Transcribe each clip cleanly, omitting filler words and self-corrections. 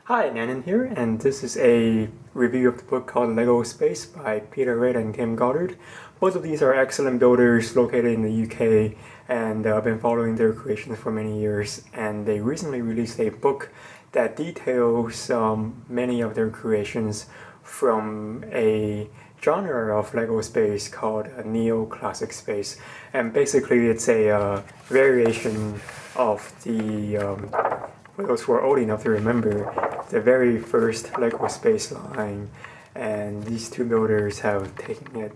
Hi, Nanan here, and this is a review of the book called Lego Space by Peter Reid and Kim Goddard. Both of these are excellent builders located in the UK, and I've been following their creations for many years, and they recently released a book that details many of their creations from a genre of Lego space called a neo-classic space. And basically it's a variation of the for those who are old enough to remember, the very first Lego space line, and these two builders have taken it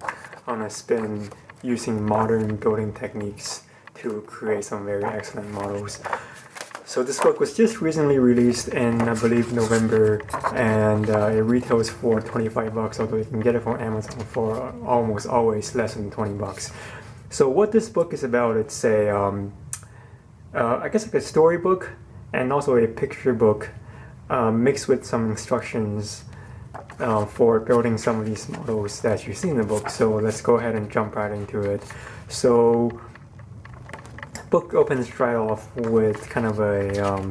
on a spin using modern building techniques to create some very excellent models. So this book was just recently released in, I believe, November, and it retails for 25 bucks, although you can get it from Amazon for almost always less than 20 bucks. So what this book is about, it's a, I guess like a storybook and also a picture book mixed with some instructions for building some of these models that you see in the book. So let's go ahead and jump right into it. So the book opens right off with kind of a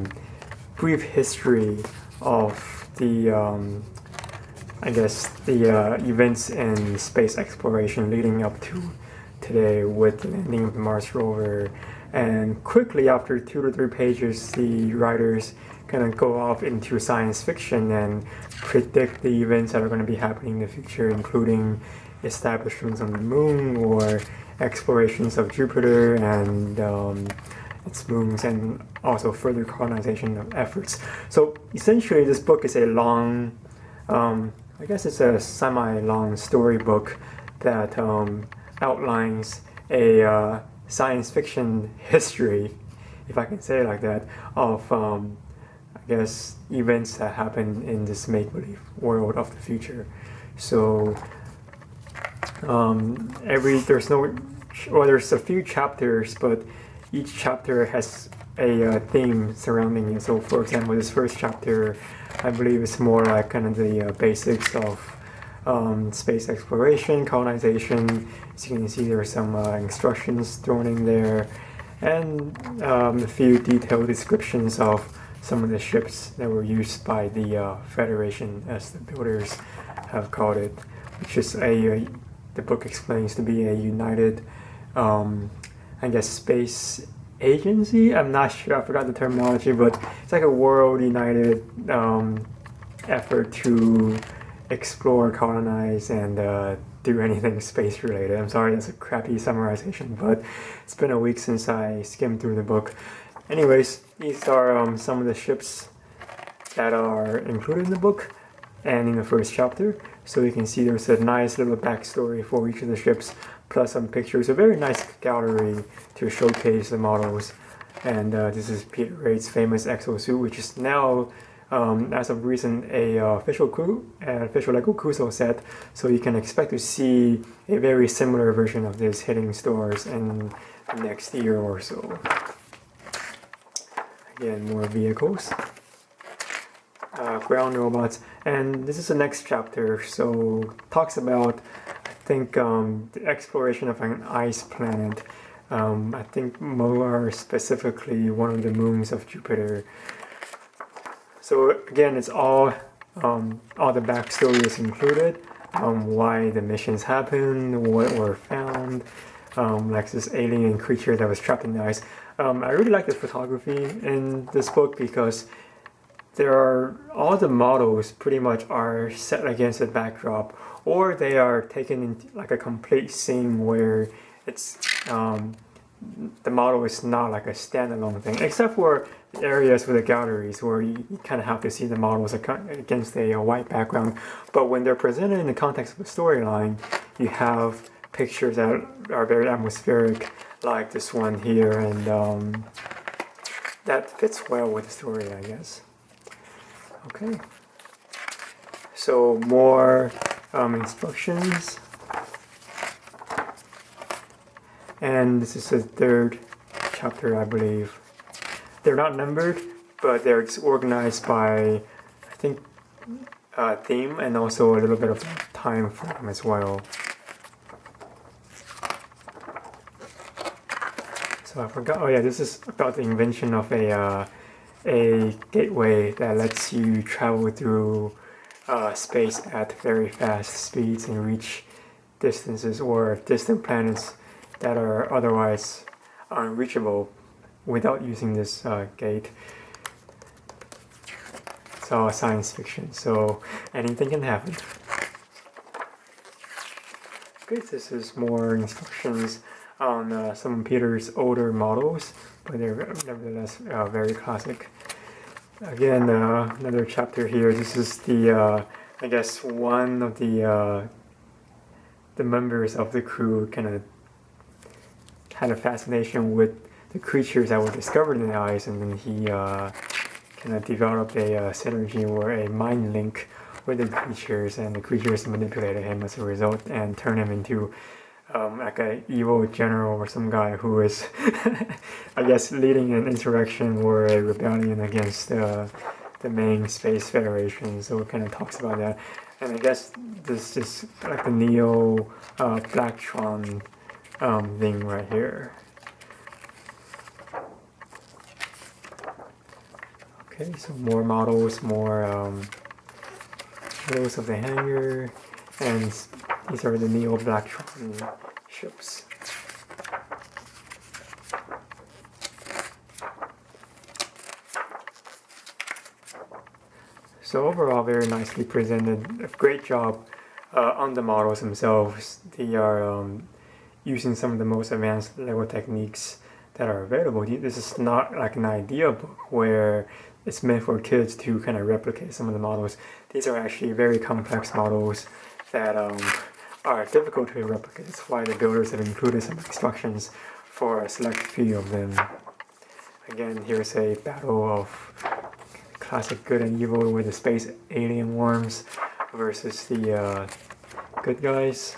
brief history of the I guess the events in space exploration leading up to today with the landing of the Mars rover. And quickly after 2 to 3 pages, the writers kind of go off into science fiction and predict the events that are going to be happening in the future, including establishments on the moon or explorations of Jupiter and its moons, and also further colonization of efforts. So essentially this book is a long, I guess it's a semi-long storybook that outlines a science fiction history, if I can say it like that, of I guess events that happen in this make-believe world of the future. So there's a few chapters, but each chapter has a theme surrounding it. So for example, this first chapter, I believe, is more like kind of the basics of space exploration, colonization. As you can see, there are some instructions thrown in there, and a few detailed descriptions of some of the ships that were used by the Federation, as the builders have called it, which is the book explains to be a united, I guess, space agency. I'm not sure, I forgot the terminology, but it's like a world united effort to explore, colonize, and do anything space related. I'm sorry, that's a crappy summarization, but it's been a week since I skimmed through the book. Anyways, these are some of the ships that are included in the book and in the first chapter. So you can see there's a nice little backstory for each of the ships, plus some pictures. A very nice gallery to showcase the models. And this is Peter Reid's famous exosuit, which is now as of recent, a official Lego Crusoe set, so you can expect to see a very similar version of this hitting stores in the next year or so. Again, more vehicles, ground robots, and this is the next chapter. So talks about, I think, the exploration of an ice planet. I think more specifically one of the moons of Jupiter. So again, it's all the backstory is included, why the missions happened, what were found, like this alien creature that was trapped in the ice. I really like the photography in this book because all the models pretty much are set against a backdrop, or they are taken in like a complete scene where it's the model is not like a standalone thing, except for areas with the galleries where you kind of have to see the models against a white background. But when they're presented in the context of a storyline, you have pictures that are very atmospheric, like this one here, and that fits well with the story, I guess. Okay, so more instructions. And this is the third chapter, I believe. They're not numbered, but they're organized by, I think, theme and also a little bit of time frame as well. So I forgot, oh yeah, this is about the invention of a a gateway that lets you travel through space at very fast speeds and reach distances or distant planets that are otherwise unreachable without using this gate. It's all science fiction, so anything can happen. Okay, this is more instructions on some of Peter's older models, but they're nevertheless very classic. Again, another chapter here. This is the, I guess, one of the members of the crew kind of had a fascination with the creatures that were discovered in the ice, and then he kind of developed a synergy or a mind link with the creatures, and the creatures manipulated him as a result and turned him into like an evil general or some guy who is, I guess, leading an insurrection or a rebellion against the main Space Federation. So it kind of talks about that. And I guess this is like the Neo Blacktron thing right here. Okay, so more models, more models of the hangar, and these are the Neo Blacktron ships. So overall, very nicely presented. A great job on the models themselves. They are using some of the most advanced Lego techniques that are available. This is not like an idea book where it's meant for kids to kind of replicate some of the models. These are actually very complex models that are difficult to replicate. That's why the builders have included some instructions for a select few of them. Again, here's a battle of classic good and evil with the space alien worms versus the good guys.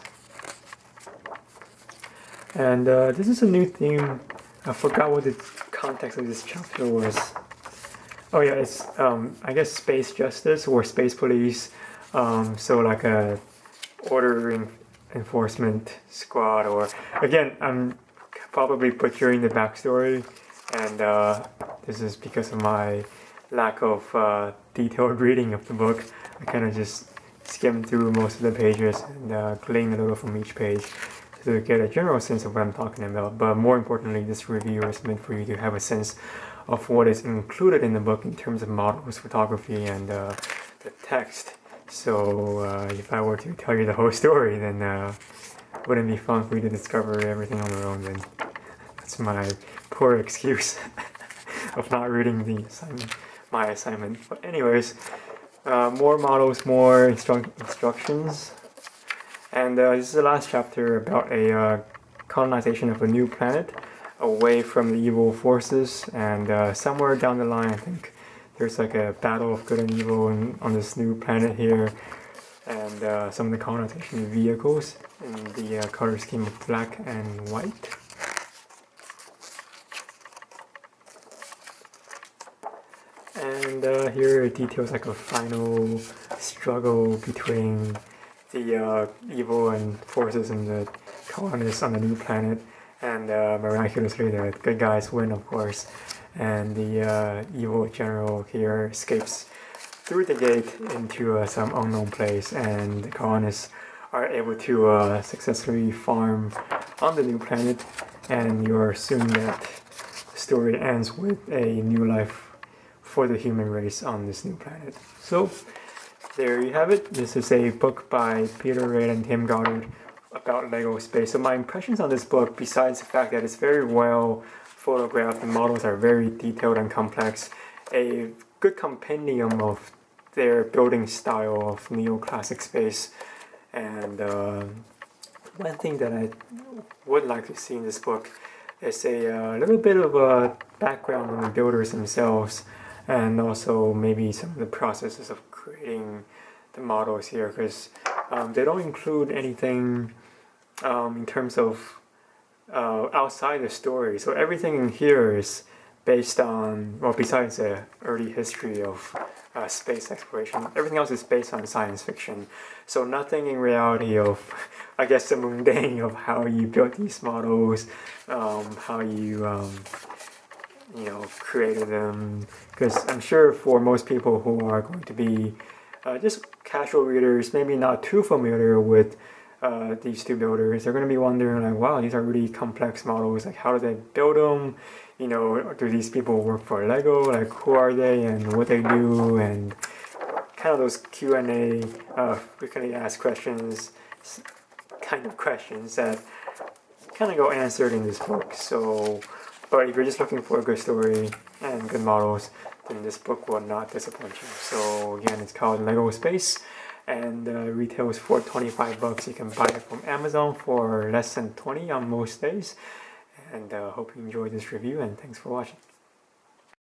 And this is a new theme. I forgot what the context of this chapter was. Oh yeah, it's I guess space justice or space police. So like a order enforcement squad, or again, I'm probably butchering the backstory, and this is because of my lack of detailed reading of the book. I kind of just skimmed through most of the pages and gleaned a little from each page to get a general sense of what I'm talking about. But more importantly, this review is meant for you to have a sense of what is included in the book in terms of models, photography, and the text. So if I were to tell you the whole story, then it wouldn't be fun for you to discover everything on your own. Then that's my poor excuse of not reading my assignment. But anyways, more models, more instructions. And this is the last chapter about a colonization of a new planet away from the evil forces, and somewhere down the line, I think there's like a battle of good and evil on this new planet here, and some of the colonization vehicles in the color scheme of black and white. And here are details like a final struggle between the evil and forces and the colonists on the new planet, and miraculously the good guys win, of course, and the evil general here escapes through the gate into some unknown place, and the colonists are able to successfully farm on the new planet, and you're assuming that the story ends with a new life for the human race on this new planet. So there you have it. This is a book by Peter Reid and Tim Goddard about Lego space. So my impressions on this book, besides the fact that it's very well photographed, the models are very detailed and complex, a good compendium of their building style of neoclassic space. And one thing that I would like to see in this book is a little bit of a background on the builders themselves, and also maybe some of the processes of creating the models here, because they don't include anything in terms of outside the story. So everything in here is based on, well, besides the early history of space exploration, everything else is based on science fiction. So nothing in reality of, I guess, the mundane of how you built these models, how you created them, because I'm sure for most people who are going to be just casual readers, maybe not too familiar with these two builders, they're going to be wondering like, wow, these are really complex models. Like, how do they build them? Do these people work for Lego? Like, who are they and what they do? And kind of those Q&A, frequently asked questions, kind of questions that kind of go answered in this book. So, but if you're just looking for a good story and good models, then this book will not disappoint you. So again, it's called Lego Space, and retails for $25. You can buy it from Amazon for less than 20 on most days. And hope you enjoyed this review, and thanks for watching.